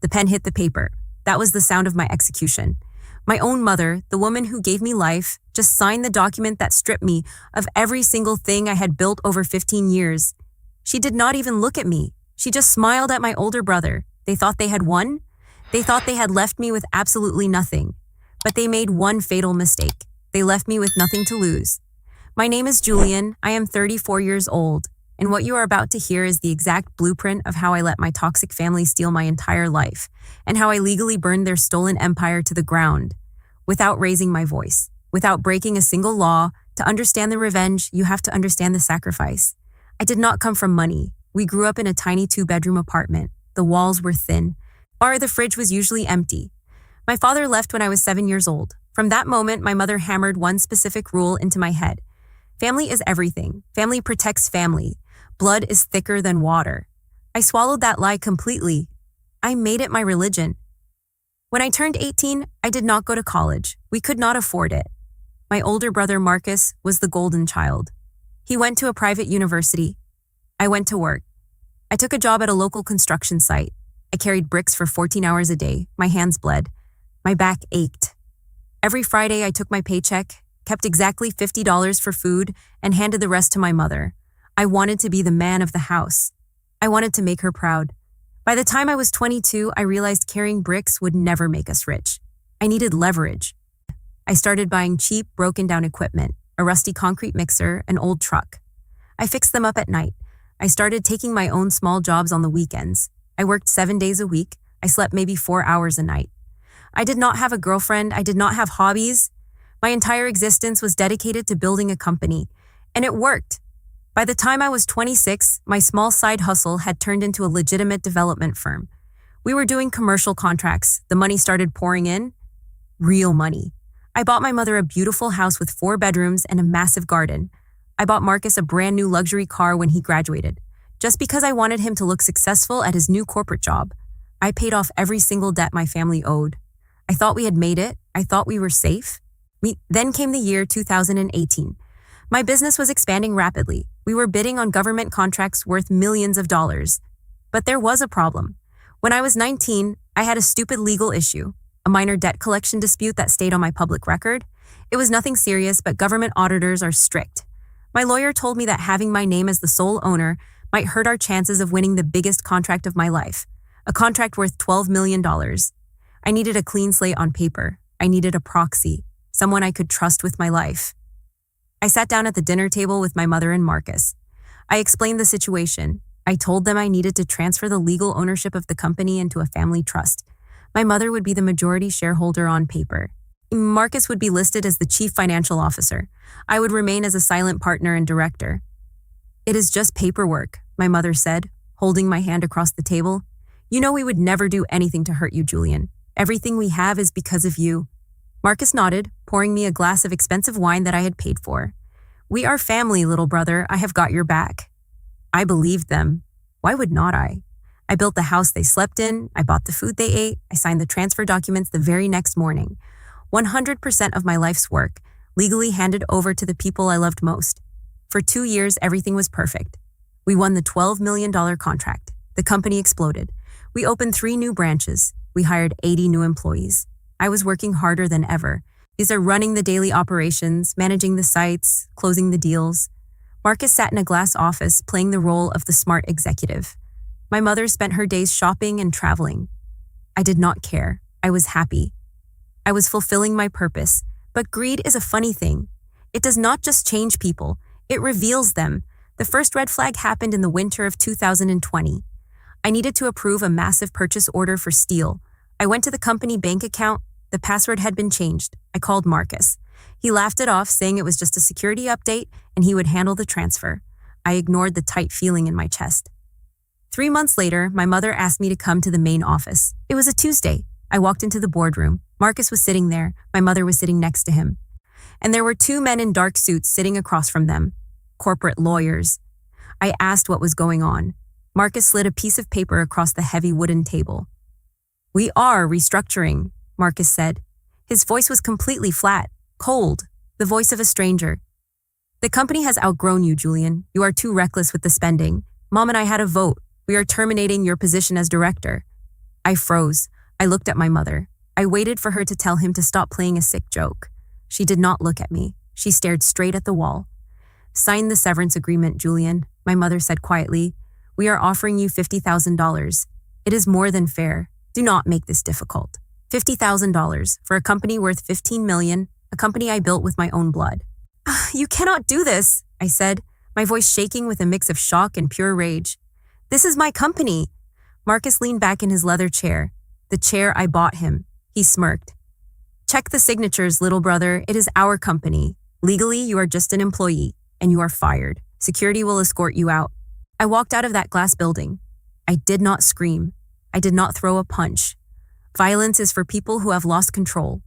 The pen hit the paper. That was the sound of my execution. My own mother, the woman who gave me life, just signed the document that stripped me of every single thing I had built over 15 years. She did not even look at me. She just smiled at my older brother. They thought they had won. They thought they had left me with absolutely nothing. But they made one fatal mistake. They left me with nothing to lose. My name is Julian. I am 34 years old. And what you are about to hear is the exact blueprint of how I let my toxic family steal my entire life, and how I legally burned their stolen empire to the ground, without raising my voice, without breaking a single law. To understand the revenge, you have to understand the sacrifice. I did not come from money. We grew up in a tiny 2-bedroom apartment. The walls were thin. The fridge was usually empty. My father left when I was 7 years old. From that moment, my mother hammered one specific rule into my head. Family is everything. Family protects family. Blood is thicker than water. I swallowed that lie completely. I made it my religion. When I turned 18, I did not go to college. We could not afford it. My older brother, Marcus, was the golden child. He went to a private university. I went to work. I took a job at a local construction site. I carried bricks for 14 hours a day. My hands bled. My back ached. Every Friday, I took my paycheck, kept exactly $50 for food, and handed the rest to my mother. I wanted to be the man of the house. I wanted to make her proud. By the time I was 22, I realized carrying bricks would never make us rich. I needed leverage. I started buying cheap, broken-down equipment, a rusty concrete mixer, an old truck. I fixed them up at night. I started taking my own small jobs on the weekends. I worked 7 days a week. I slept maybe 4 hours a night. I did not have a girlfriend. I did not have hobbies. My entire existence was dedicated to building a company, and it worked. By the time I was 26, my small side hustle had turned into a legitimate development firm. We were doing commercial contracts. The money started pouring in. Real money. I bought my mother a beautiful house with 4 bedrooms and a massive garden. I bought Marcus a brand new luxury car when he graduated, just because I wanted him to look successful at his new corporate job. I paid off every single debt my family owed. I thought we had made it. I thought we were safe. Then came the year 2018. My business was expanding rapidly. We were bidding on government contracts worth millions of dollars. But there was a problem. When I was 19, I had a stupid legal issue, a minor debt collection dispute that stayed on my public record. It was nothing serious, but government auditors are strict. My lawyer told me that having my name as the sole owner might hurt our chances of winning the biggest contract of my life, a contract worth $12 million. I needed a clean slate on paper. I needed a proxy, someone I could trust with my life. I sat down at the dinner table with my mother and Marcus. I explained the situation. I told them I needed to transfer the legal ownership of the company into a family trust. My mother would be the majority shareholder on paper. Marcus would be listed as the chief financial officer. I would remain as a silent partner and director. "It is just paperwork," my mother said, holding my hand across the table. "You know we would never do anything to hurt you, Julian. Everything we have is because of you." Marcus nodded, pouring me a glass of expensive wine that I had paid for. "We are family, little brother. I have got your back." I believed them. Why would not I? I built the house they slept in. I bought the food they ate. I signed the transfer documents the very next morning. 100% of my life's work, legally handed over to the people I loved most. For 2 years, everything was perfect. We won the $12 million contract. The company exploded. We opened 3 new branches. We hired 80 new employees. I was working harder than ever. These are running the daily operations, managing the sites, closing the deals. Marcus sat in a glass office playing the role of the smart executive. My mother spent her days shopping and traveling. I did not care. I was happy. I was fulfilling my purpose. But greed is a funny thing. It does not just change people. It reveals them. The first red flag happened in the winter of 2020. I needed to approve a massive purchase order for steel. I went to the company bank account. The password had been changed. I called Marcus. He laughed it off, saying it was just a security update and he would handle the transfer. I ignored the tight feeling in my chest. 3 months later, my mother asked me to come to the main office. It was a Tuesday. I walked into the boardroom. Marcus was sitting there. My mother was sitting next to him. And there were 2 men in dark suits sitting across from them. Corporate lawyers. I asked what was going on. Marcus slid a piece of paper across the heavy wooden table. "We are restructuring," Marcus said. His voice was completely flat, cold, the voice of a stranger. "The company has outgrown you, Julian. You are too reckless with the spending. Mom and I had a vote. We are terminating your position as director." I froze. I looked at my mother. I waited for her to tell him to stop playing a sick joke. She did not look at me. She stared straight at the wall. "Sign the severance agreement, Julian," my mother said quietly. "We are offering you $50,000. It is more than fair. Do not make this difficult." $50,000 for a company worth $15 million, a company I built with my own blood. "You cannot do this," I said, my voice shaking with a mix of shock and pure rage. "This is my company." Marcus leaned back in his leather chair, the chair I bought him. He smirked. "Check the signatures, little brother. It is our company. Legally, you are just an employee, and you are fired. Security will escort you out." I walked out of that glass building. I did not scream. I did not throw a punch. Violence is for people who have lost control.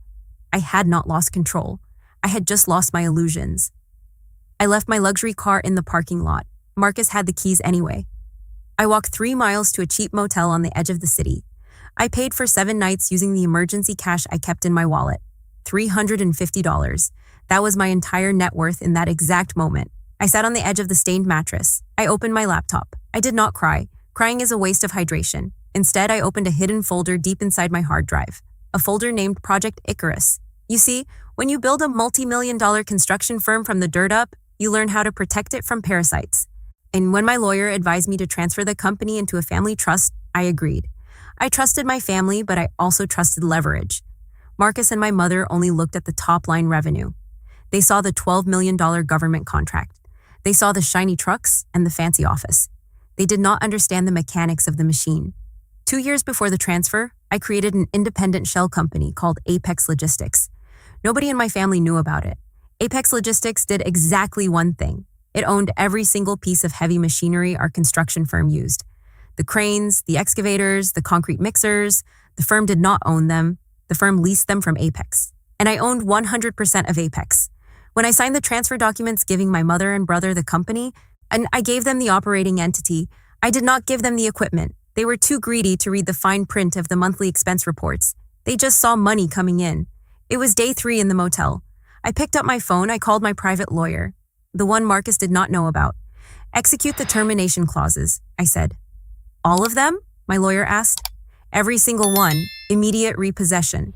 I had not lost control. I had just lost my illusions. I left my luxury car in the parking lot. Marcus had the keys anyway. I walked 3 miles to a cheap motel on the edge of the city. I paid for 7 nights using the emergency cash I kept in my wallet. $350. That was my entire net worth in that exact moment. I sat on the edge of the stained mattress. I opened my laptop. I did not cry. Crying is a waste of hydration. Instead, I opened a hidden folder deep inside my hard drive. A folder named Project Icarus. You see, when you build a multi-million-dollar construction firm from the dirt up, you learn how to protect it from parasites. And when my lawyer advised me to transfer the company into a family trust, I agreed. I trusted my family, but I also trusted leverage. Marcus and my mother only looked at the top-line revenue. They saw the $12 million government contract. They saw the shiny trucks and the fancy office. They did not understand the mechanics of the machine. 2 years before the transfer, I created an independent shell company called Apex Logistics. Nobody in my family knew about it. Apex Logistics did exactly one thing. It owned every single piece of heavy machinery our construction firm used. The cranes, the excavators, the concrete mixers. The firm did not own them. The firm leased them from Apex. And I owned 100% of Apex. When I signed the transfer documents giving my mother and brother the company, and I gave them the operating entity, I did not give them the equipment. They were too greedy to read the fine print of the monthly expense reports. They just saw money coming in. It was day 3 in the motel. I picked up my phone. I called my private lawyer, the one Marcus did not know about. "Execute the termination clauses," I said. "All of them?" my lawyer asked. "Every single one. Immediate repossession."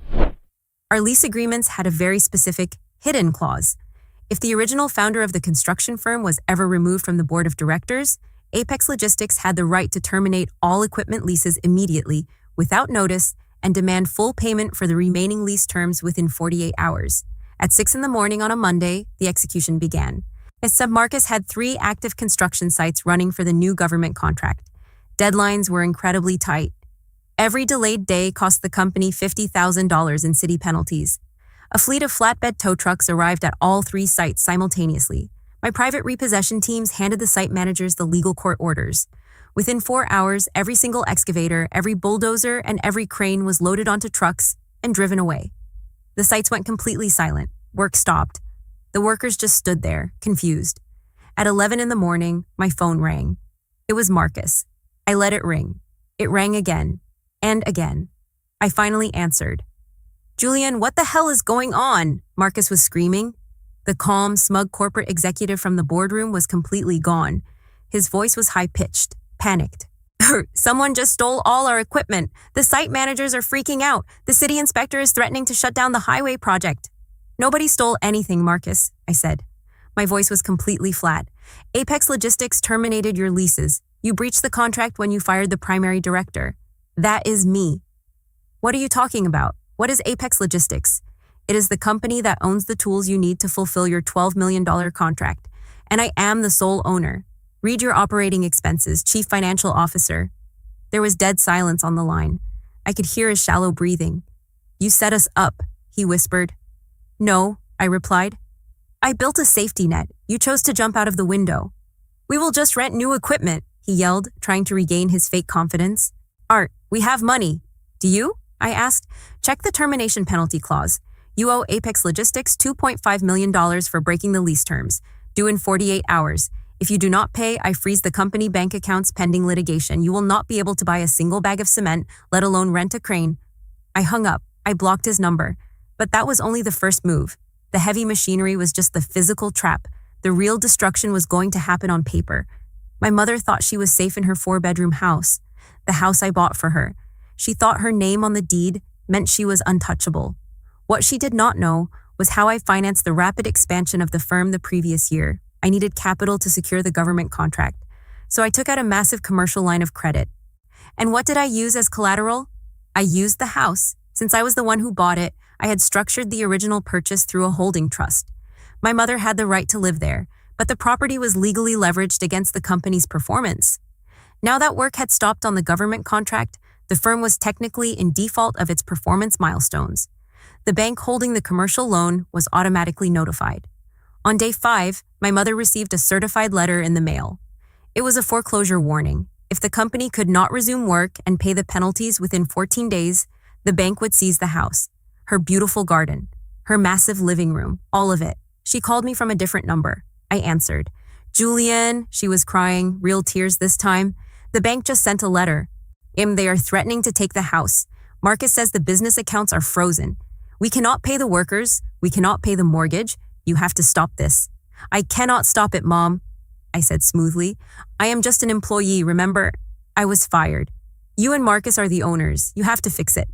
Our lease agreements had a very specific hidden clause. If the original founder of the construction firm was ever removed from the board of directors, Apex Logistics had the right to terminate all equipment leases immediately, without notice, and demand full payment for the remaining lease terms within 48 hours. At 6 in the morning on a Monday, the execution began. Marcus had 3 active construction sites running for the new government contract. Deadlines were incredibly tight. Every delayed day cost the company $50,000 in city penalties. A fleet of flatbed tow trucks arrived at all 3 sites simultaneously. My private repossession teams handed the site managers the legal court orders. Within 4 hours, every single excavator, every bulldozer, and every crane was loaded onto trucks and driven away. The sites went completely silent. Work stopped. The workers just stood there, confused. At 11 in the morning, my phone rang. It was Marcus. I let it ring. It rang again, and again. I finally answered. "Julian, what the hell is going on?" Marcus was screaming. The calm, smug corporate executive from the boardroom was completely gone. His voice was high-pitched, panicked. "Someone just stole all our equipment. The site managers are freaking out. The city inspector is threatening to shut down the highway project." "Nobody stole anything, Marcus," I said. My voice was completely flat. "Apex Logistics terminated your leases. You breached the contract when you fired the primary director. That is me." "What are you talking about? What is Apex Logistics?" "It is the company that owns the tools you need to fulfill your $12 million contract. And I am the sole owner. Read your operating expenses, Chief Financial Officer." There was dead silence on the line. I could hear his shallow breathing. "You set us up," he whispered. "No," I replied. "I built a safety net. You chose to jump out of the window." "We will just rent new equipment," he yelled, trying to regain his fake confidence. "Art, we have money." "Do you?" I asked. "Check the termination penalty clause. You owe Apex Logistics $2.5 million for breaking the lease terms, due in 48 hours. If you do not pay, I freeze the company bank accounts pending litigation. You will not be able to buy a single bag of cement, let alone rent a crane." I hung up. I blocked his number. But that was only the first move. The heavy machinery was just the physical trap. The real destruction was going to happen on paper. My mother thought she was safe in her 4-bedroom house, the house I bought for her. She thought her name on the deed meant she was untouchable. What she did not know was how I financed the rapid expansion of the firm the previous year. I needed capital to secure the government contract, so I took out a massive commercial line of credit. And what did I use as collateral? I used the house. Since I was the one who bought it, I had structured the original purchase through a holding trust. My mother had the right to live there, but the property was legally leveraged against the company's performance. Now that work had stopped on the government contract, the firm was technically in default of its performance milestones. The bank holding the commercial loan was automatically notified. On day 5, my mother received a certified letter in the mail. It was a foreclosure warning. If the company could not resume work and pay the penalties within 14 days, the bank would seize the house, her beautiful garden, her massive living room, all of it. She called me from a different number. I answered. Julian, she was crying, real tears this time. The bank just sent a letter. They are threatening to take the house. Marcus says the business accounts are frozen. We cannot pay the workers. We cannot pay the mortgage. You have to stop this. I cannot stop it, Mom, I said smoothly. I am just an employee, remember? I was fired. You and Marcus are the owners. You have to fix it.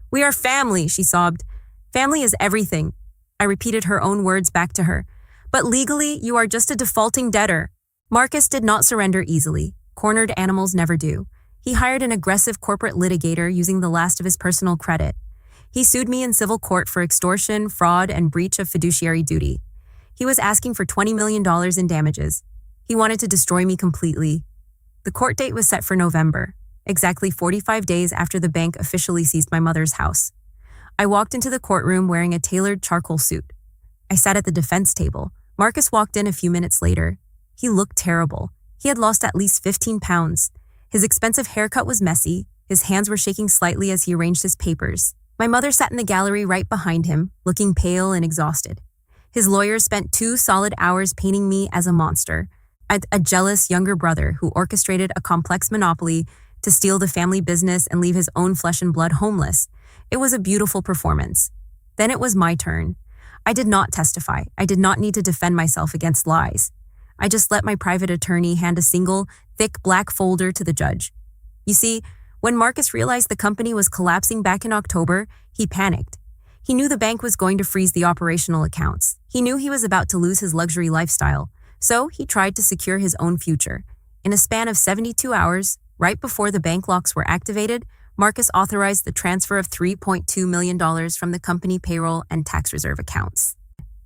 We are family, she sobbed. Family is everything. I repeated her own words back to her. But legally, you are just a defaulting debtor. Marcus did not surrender easily. Cornered animals never do. He hired an aggressive corporate litigator using the last of his personal credit. He sued me in civil court for extortion, fraud, and breach of fiduciary duty. He was asking for $20 million in damages. He wanted to destroy me completely. The court date was set for November, exactly 45 days after the bank officially seized my mother's house. I walked into the courtroom wearing a tailored charcoal suit. I sat at the defense table. Marcus walked in a few minutes later. He looked terrible. He had lost at least 15 pounds. His expensive haircut was messy. His hands were shaking slightly as he arranged his papers. My mother sat in the gallery right behind him, looking pale and exhausted. His lawyer spent 2 solid hours painting me as a monster, a jealous younger brother who orchestrated a complex monopoly to steal the family business and leave his own flesh and blood homeless. It was a beautiful performance. Then it was my turn. I did not testify. I did not need to defend myself against lies. I just let my private attorney hand a single, thick black folder to the judge. You see, when Marcus realized the company was collapsing back in October, he panicked. He knew the bank was going to freeze the operational accounts. He knew he was about to lose his luxury lifestyle, so he tried to secure his own future. In a span of 72 hours, right before the bank locks were activated, Marcus authorized the transfer of $3.2 million from the company payroll and tax reserve accounts.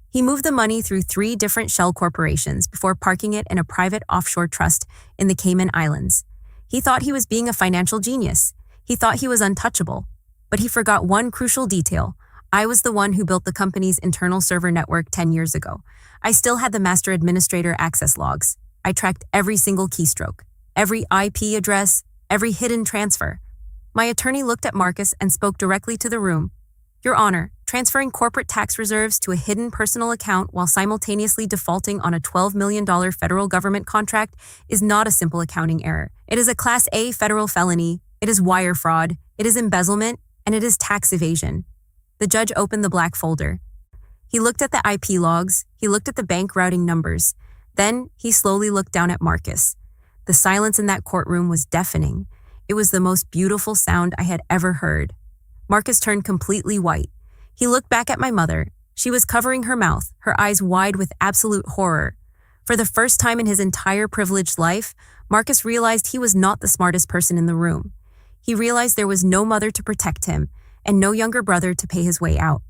He moved the money through 3 different shell corporations before parking it in a private offshore trust in the Cayman Islands. He thought he was being a financial genius. He thought he was untouchable. But he forgot one crucial detail. I was the one who built the company's internal server network 10 years ago. I still had the master administrator access logs. I tracked every single keystroke, every IP address, every hidden transfer. My attorney looked at Marcus and spoke directly to the room. Your Honor, transferring corporate tax reserves to a hidden personal account while simultaneously defaulting on a $12 million federal government contract is not a simple accounting error. It is a Class A federal felony, it is wire fraud, it is embezzlement, and it is tax evasion. The judge opened the black folder. He looked at the IP logs, he looked at the bank routing numbers. Then he slowly looked down at Marcus. The silence in that courtroom was deafening. It was the most beautiful sound I had ever heard. Marcus turned completely white. He looked back at my mother. She was covering her mouth, her eyes wide with absolute horror. For the first time in his entire privileged life, Marcus realized he was not the smartest person in the room. He realized there was no mother to protect him and no younger brother to pay his way out.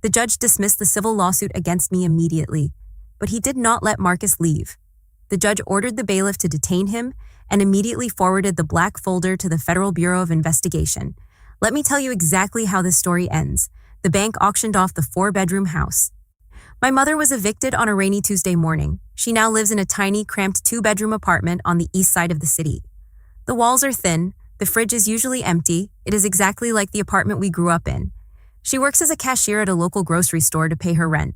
The judge dismissed the civil lawsuit against me immediately, but he did not let Marcus leave. The judge ordered the bailiff to detain him and immediately forwarded the black folder to the Federal Bureau of Investigation. Let me tell you exactly how this story ends. The bank auctioned off the 4-bedroom house. My mother was evicted on a rainy Tuesday morning. She now lives in a tiny, cramped 2-bedroom apartment on the east side of the city. The walls are thin. The fridge is usually empty. It is exactly like the apartment we grew up in. She works as a cashier at a local grocery store to pay her rent.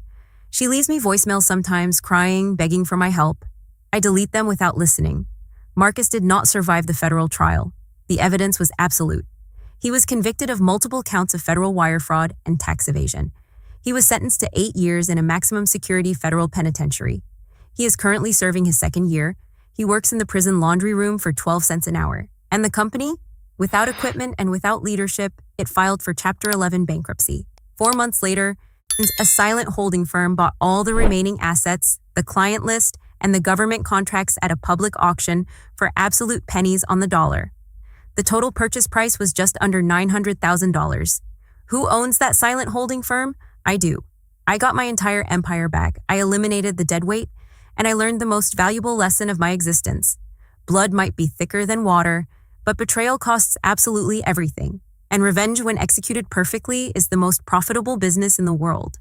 She leaves me voicemails sometimes, crying, begging for my help. I delete them without listening. Marcus did not survive the federal trial. The evidence was absolute. He was convicted of multiple counts of federal wire fraud and tax evasion. He was sentenced to 8 years in a maximum security federal penitentiary. He is currently serving his 2nd year. He works in the prison laundry room for 12 cents an hour. And the company? Without equipment and without leadership, it filed for Chapter 11 bankruptcy. 4 months later, a silent holding firm bought all the remaining assets, the client list, and the government contracts at a public auction for absolute pennies on the dollar. The total purchase price was just under $900,000. Who owns that silent holding firm? I do. I got my entire empire back. I eliminated the deadweight, and I learned the most valuable lesson of my existence. Blood might be thicker than water, but betrayal costs absolutely everything. And revenge, when executed perfectly, is the most profitable business in the world.